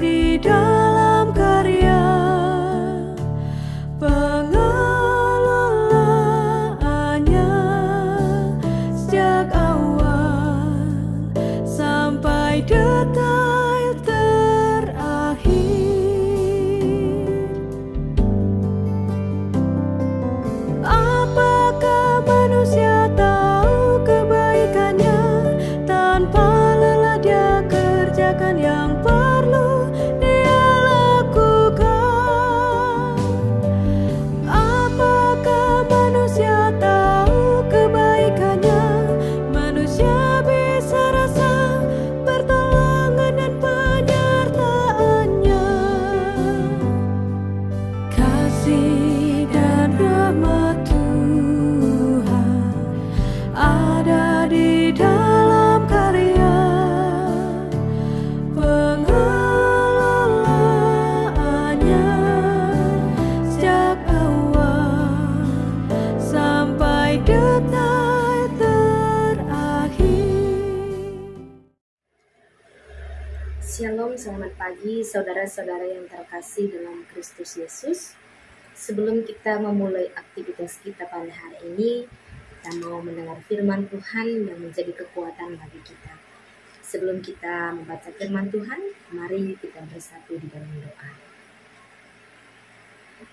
di dalam karya pengelolaannya sejak awal sampai detail terakhir. Apakah manusia tahu kebaikannya tanpa lelah dia kerjakan yang perlu dia lakukan? Apakah manusia tahu kebaikannya? Manusia bisa rasa pertolongan dan penyertaannya. Kasih dan rahmat Tuhan ada di dalam karya pengelolaannya sejak awal sampai detail terakhir. Shalom, selamat pagi saudara-saudara yang terkasih dalam Kristus Yesus. Sebelum kita memulai aktivitas kita pada hari ini, kita mau mendengar firman Tuhan yang menjadi kekuatan bagi kita. Sebelum kita membaca firman Tuhan, mari kita bersatu di dalam doa.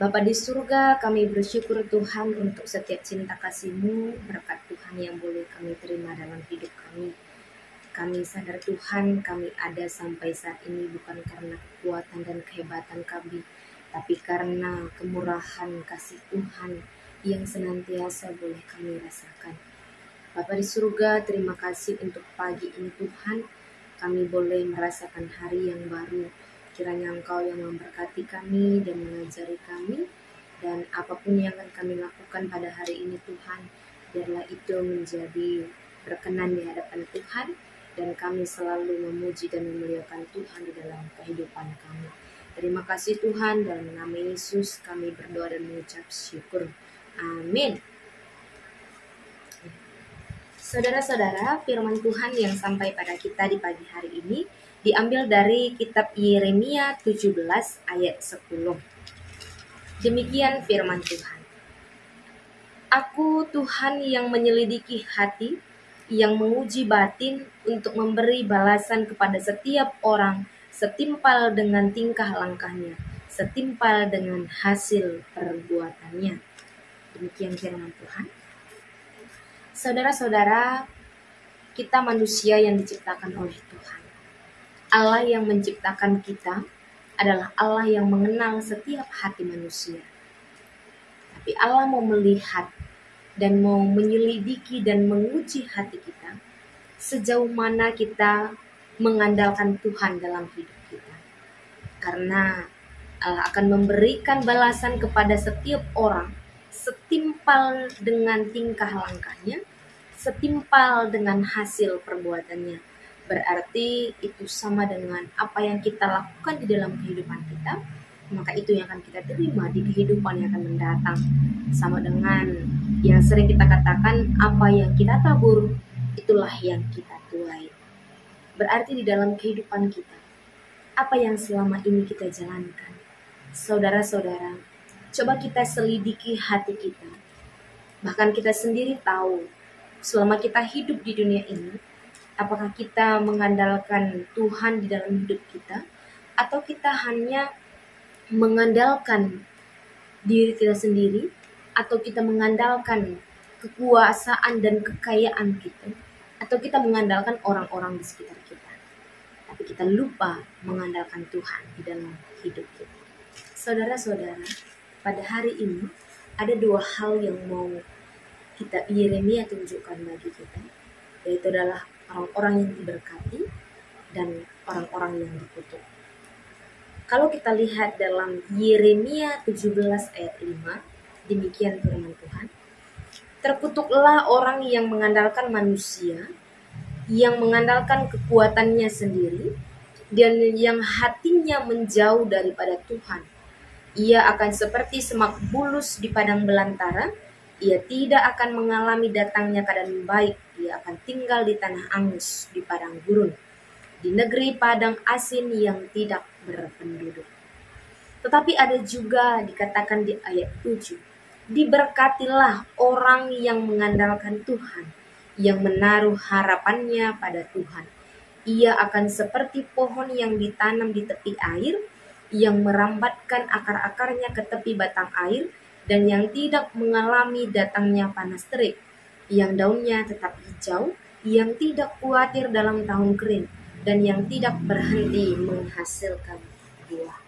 Bapa di surga, kami bersyukur Tuhan untuk setiap cinta kasih-Mu, berkat Tuhan yang boleh kami terima dalam hidup kami. Kami sadar Tuhan, kami ada sampai saat ini bukan karena kekuatan dan kehebatan kami, tapi karena kemurahan kasih Tuhan yang senantiasa boleh kami rasakan. Bapa di surga, terima kasih untuk pagi ini Tuhan, kami boleh merasakan hari yang baru. Kiranya Engkau yang memberkati kami dan mengajari kami, dan apapun yang akan kami lakukan pada hari ini Tuhan, biarlah itu menjadi berkenan di hadapan Tuhan, dan kami selalu memuji dan memuliakan Tuhan di dalam kehidupan kami. Terima kasih Tuhan, dalam nama Yesus kami berdoa dan mengucap syukur. Amin. Saudara-saudara, firman Tuhan yang sampai pada kita di pagi hari ini diambil dari kitab Yeremia 17 ayat 10. Demikian firman Tuhan. Aku Tuhan yang menyelidiki hati, yang menguji batin untuk memberi balasan kepada setiap orang setimpal dengan tingkah langkahnya, setimpal dengan hasil perbuatannya. Demikian firman Tuhan. Saudara-saudara, kita manusia yang diciptakan oleh Tuhan. Allah yang menciptakan kita adalah Allah yang mengenal setiap hati manusia. Tapi Allah mau melihat dan mau menyelidiki dan menguji hati kita, sejauh mana kita mengandalkan Tuhan dalam hidup kita. Karena Allah akan memberikan balasan kepada setiap orang setimpal dengan tingkah langkahnya, setimpal dengan hasil perbuatannya. Berarti itu sama dengan apa yang kita lakukan di dalam kehidupan kita, maka itu yang akan kita terima di kehidupan yang akan mendatang. Sama dengan yang sering kita katakan, apa yang kita tabur, itulah yang kita tuai. Berarti di dalam kehidupan kita, apa yang selama ini kita jalankan. Saudara-saudara, coba kita selidiki hati kita. Bahkan kita sendiri tahu, selama kita hidup di dunia ini, apakah kita mengandalkan Tuhan di dalam hidup kita, atau kita hanya mengandalkan diri kita sendiri, atau kita mengandalkan kekuasaan dan kekayaan kita, atau kita mengandalkan orang-orang di sekitar kita. Tapi kita lupa mengandalkan Tuhan di dalam hidup kita. Saudara-saudara, pada hari ini ada dua hal yang mau kita Yeremia tunjukkan bagi kita, yaitu adalah orang-orang yang diberkati dan orang-orang yang dikutuk. Kalau kita lihat dalam Yeremia 17 ayat 5, demikian firman Tuhan. Terkutuklah orang yang mengandalkan manusia, yang mengandalkan kekuatannya sendiri, dan yang hatinya menjauh daripada Tuhan. Ia akan seperti semak bulus di padang belantara. Ia tidak akan mengalami datangnya keadaan baik. Ia akan tinggal di tanah angus, di padang gurun. di negeri padang asin yang tidak berpenduduk. Tetapi ada juga dikatakan di ayat 7, diberkatilah orang yang mengandalkan Tuhan, yang menaruh harapannya pada Tuhan. Ia akan seperti pohon yang ditanam di tepi air, yang merambatkan akar-akarnya ke tepi batang air, dan yang tidak mengalami datangnya panas terik, yang daunnya tetap hijau, yang tidak khawatir dalam tahun kering, dan yang tidak berhenti menghasilkan buah.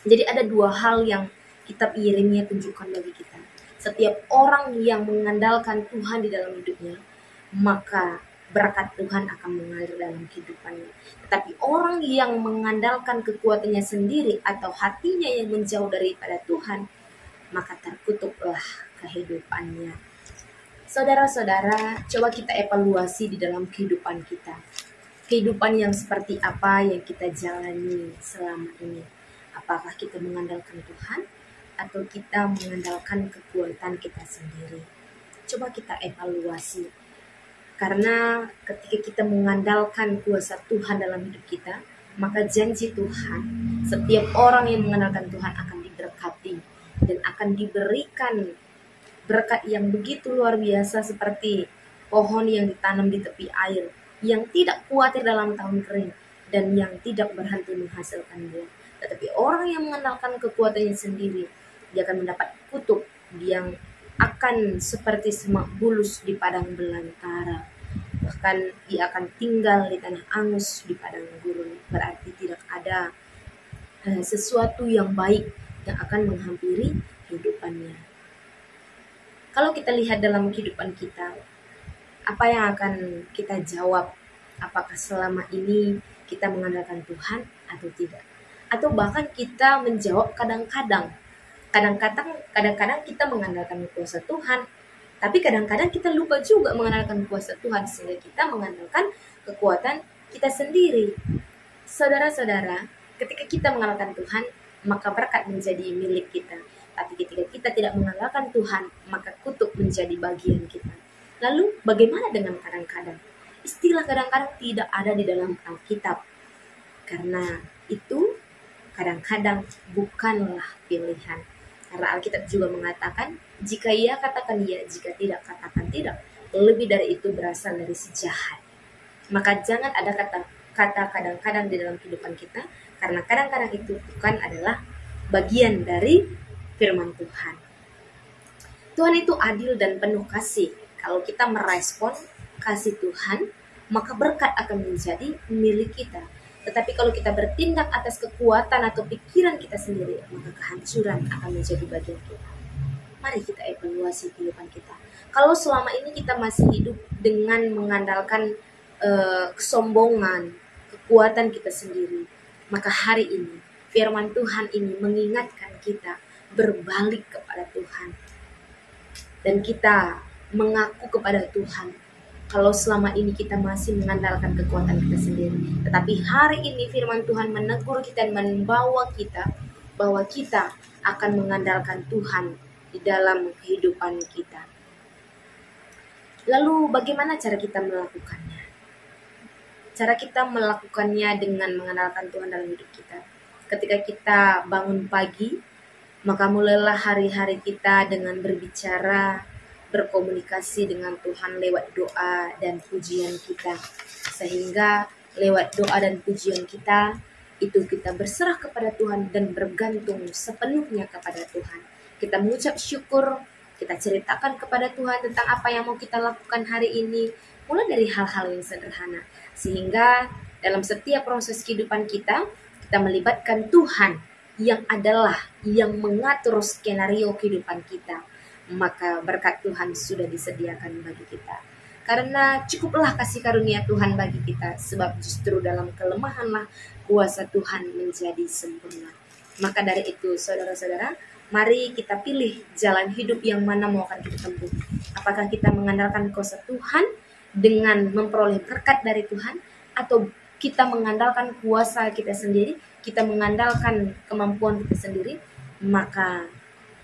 Jadi ada dua hal yang kitab Yeremia tunjukkan bagi kita. Setiap orang yang mengandalkan Tuhan di dalam hidupnya, maka berkat Tuhan akan mengalir dalam kehidupannya. Tetapi orang yang mengandalkan kekuatannya sendiri atau hatinya yang menjauh daripada Tuhan, maka terkutuklah kehidupannya. Saudara-saudara, coba kita evaluasi di dalam kehidupan kita. Kehidupan yang seperti apa yang kita jalani selama ini? Apakah kita mengandalkan Tuhan atau kita mengandalkan kekuatan kita sendiri? Coba kita evaluasi. Karena ketika kita mengandalkan kuasa Tuhan dalam hidup kita, maka janji Tuhan, setiap orang yang mengandalkan Tuhan akan diberkati dan akan diberikan berkat yang begitu luar biasa seperti pohon yang ditanam di tepi air, yang tidak khawatir dalam tahun kering dan yang tidak berhenti menghasilkan buah. Tetapi orang yang mengandalkan kekuatannya sendiri, dia akan mendapat kutuk yang akan seperti semak bulus di padang belantara. Bahkan dia akan tinggal di tanah angus di padang gurun. Berarti tidak ada sesuatu yang baik yang akan menghampiri kehidupannya. Kalau kita lihat dalam kehidupan kita, apa yang akan kita jawab? Apakah selama ini kita mengandalkan Tuhan atau tidak? Atau bahkan kita menjawab kadang-kadang kita mengandalkan kuasa Tuhan, tapi kadang-kadang kita lupa juga mengandalkan kuasa Tuhan, sehingga kita mengandalkan kekuatan kita sendiri. Saudara-saudara, ketika kita mengandalkan Tuhan, maka berkat menjadi milik kita. Tapi ketika kita tidak mengandalkan Tuhan, maka kutuk menjadi bagian kita. Lalu bagaimana dengan kadang-kadang? Istilah kadang-kadang tidak ada di dalam Alkitab. Karena itu kadang-kadang bukanlah pilihan. Karena Alkitab juga mengatakan, jika iya katakan iya, jika tidak katakan tidak. Lebih dari itu berasal dari si jahat. Maka jangan ada kata kadang-kadang di dalam kehidupan kita, karena kadang-kadang itu bukan adalah bagian dari firman Tuhan. Tuhan itu adil dan penuh kasih. Kalau kita merespon kasih Tuhan, maka berkat akan menjadi milik kita. Tetapi kalau kita bertindak atas kekuatan atau pikiran kita sendiri, maka kehancuran akan menjadi bagian kita. Mari kita evaluasi kehidupan kita. Kalau selama ini kita masih hidup dengan mengandalkan kesombongan, kekuatan kita sendiri, maka hari ini firman Tuhan ini mengingatkan kita berbalik kepada Tuhan. Dan kita mengaku kepada Tuhan kalau selama ini kita masih mengandalkan kekuatan kita sendiri. Tetapi hari ini firman Tuhan menegur kita dan membawa kita bahwa kita akan mengandalkan Tuhan di dalam kehidupan kita. Lalu bagaimana cara kita melakukannya? Cara kita melakukannya dengan mengandalkan Tuhan dalam hidup kita. Ketika kita bangun pagi, maka mulailah hari-hari kita dengan berbicara, berkomunikasi dengan Tuhan lewat doa dan pujian kita. Sehingga lewat doa dan pujian kita, itu kita berserah kepada Tuhan dan bergantung sepenuhnya kepada Tuhan. Kita mengucap syukur, kita ceritakan kepada Tuhan tentang apa yang mau kita lakukan hari ini, mulai dari hal-hal yang sederhana. Sehingga dalam setiap proses kehidupan kita melibatkan Tuhan yang adalah yang mengatur skenario kehidupan kita. Maka berkat Tuhan sudah disediakan bagi kita. Karena cukuplah kasih karunia Tuhan bagi kita, sebab justru dalam kelemahanlah kuasa Tuhan menjadi sempurna. Maka dari itu, saudara-saudara, mari kita pilih jalan hidup yang mana mau akan kita tempuh. Apakah kita mengandalkan kuasa Tuhan dengan memperoleh berkat dari Tuhan, atau kita mengandalkan kuasa kita sendiri, kita mengandalkan kemampuan kita sendiri, maka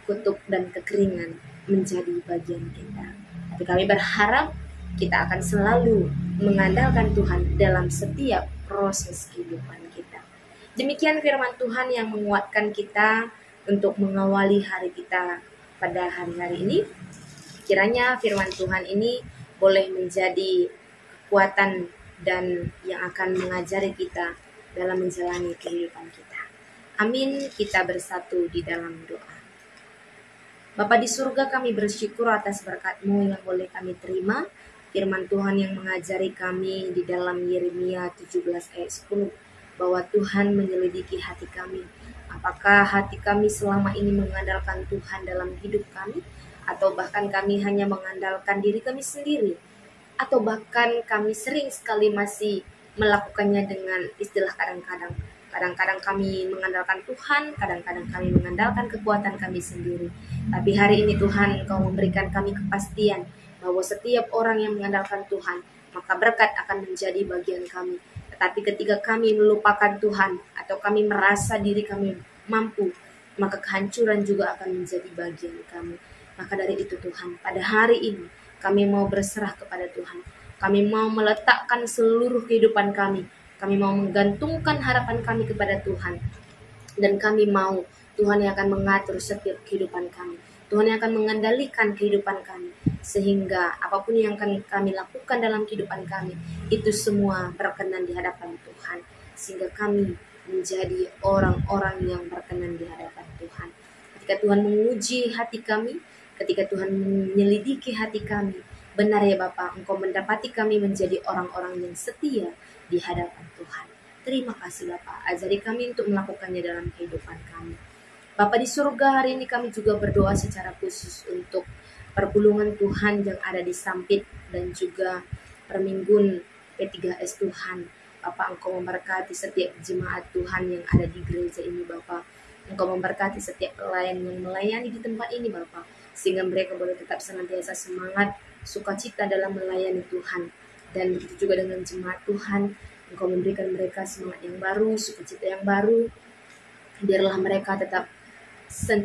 kutuk dan kekeringan menjadi bagian kita. Tapi kami berharap kita akan selalu mengandalkan Tuhan dalam setiap proses kehidupan kita. Demikian firman Tuhan yang menguatkan kita untuk mengawali hari kita pada hari-hari ini. Kiranya firman Tuhan ini boleh menjadi kekuatan dan yang akan mengajari kita dalam menjalani kehidupan kita. Amin. Kita bersatu di dalam doa. Bapa di surga, kami bersyukur atas berkat-Mu yang boleh kami terima. Firman Tuhan yang mengajari kami di dalam Yeremia 17 ayat 10 bahwa Tuhan menyelidiki hati kami. Apakah hati kami selama ini mengandalkan Tuhan dalam hidup kami, atau bahkan kami hanya mengandalkan diri kami sendiri, atau bahkan kami sering sekali masih melakukannya dengan istilah kadang-kadang. Kadang-kadang kami mengandalkan Tuhan, kadang-kadang kami mengandalkan kekuatan kami sendiri. Tapi hari ini Tuhan, Engkau memberikan kami kepastian bahwa setiap orang yang mengandalkan Tuhan, maka berkat akan menjadi bagian kami. Tetapi ketika kami melupakan Tuhan atau kami merasa diri kami mampu, maka kehancuran juga akan menjadi bagian kami. Maka dari itu Tuhan, pada hari ini kami mau berserah kepada Tuhan. Kami mau meletakkan seluruh kehidupan kami. Kami mau menggantungkan harapan kami kepada Tuhan. Dan kami mau Tuhan yang akan mengatur setiap kehidupan kami. Tuhan yang akan mengendalikan kehidupan kami. Sehingga apapun yang akan kami lakukan dalam kehidupan kami, itu semua berkenan di hadapan Tuhan. Sehingga kami menjadi orang-orang yang berkenan di hadapan Tuhan. Ketika Tuhan menguji hati kami, ketika Tuhan menyelidiki hati kami, benar ya Bapa, Engkau mendapati kami menjadi orang-orang yang setia di hadapan Tuhan. Terima kasih Bapa, ajari kami untuk melakukannya dalam kehidupan kami. Bapa di surga, hari ini kami juga berdoa secara khusus untuk perpulungan Tuhan yang ada di Sampit dan juga Perminggun P3S Tuhan. Bapa, Engkau memberkati setiap jemaat Tuhan yang ada di gereja ini Bapa. Engkau memberkati setiap pelayan yang melayani di tempat ini Bapa, sehingga mereka boleh tetap senantiasa semangat, sukacita dalam melayani Tuhan. Dan begitu juga dengan jemaat Tuhan, Engkau memberikan mereka semangat yang baru, sukacita yang baru. Biarlah mereka tetap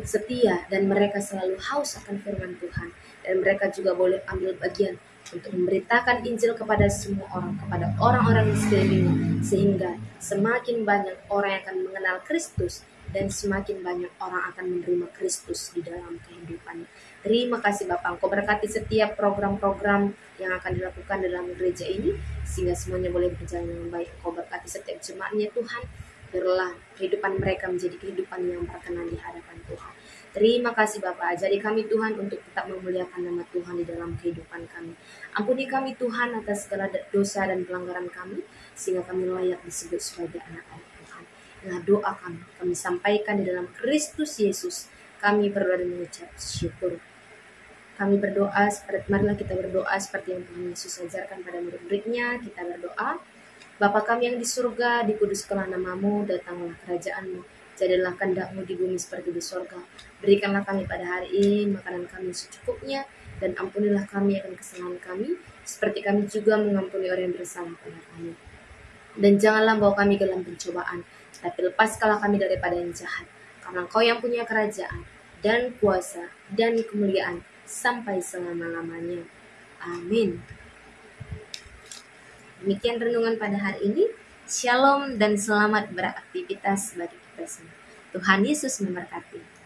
setia dan mereka selalu haus akan firman Tuhan. Dan mereka juga boleh ambil bagian untuk memberitakan Injil kepada semua orang, kepada orang-orang di sekelilingnya, sehingga semakin banyak orang yang akan mengenal Kristus dan semakin banyak orang akan menerima Kristus di dalam kehidupannya. Terima kasih Bapak, Engkau berkati setiap program-program yang akan dilakukan dalam gereja ini, sehingga semuanya boleh berjalan dengan baik. Engkau berkati setiap jemaatnya Tuhan, biarlah kehidupan mereka menjadi kehidupan yang berkenan di hadapan Tuhan. Terima kasih Bapa, ajari kami Tuhan untuk tetap memuliakan nama Tuhan di dalam kehidupan kami. Ampuni kami Tuhan atas segala dosa dan pelanggaran kami, sehingga kami layak disebut sebagai anak-anak Tuhan. Inilah doa kami sampaikan di dalam Kristus Yesus. Kami berdoa dan mengucap syukur. Kami berdoa, marilah kita berdoa seperti yang Tuhan Yesus ajarkan pada murid-muridnya. Kita berdoa, Bapa kami yang di surga, dikuduskanlah namamu, datanglah kerajaan-Mu, jadilah kehendak-Mu di bumi seperti di surga. Berikanlah kami pada hari ini makanan kami secukupnya, dan ampunilah kami akan kesalahan kami, seperti kami juga mengampuni orang yang bersalah pada kami. Dan janganlah bawa kami ke dalam pencobaan, tapi lepaskanlah kami daripada yang jahat. Karena Engkau yang punya kerajaan, dan kuasa, dan kemuliaan, sampai selama-lamanya. Amin. Demikian renungan pada hari ini. Shalom dan selamat beraktivitas bagi kita semua. Tuhan Yesus memberkati.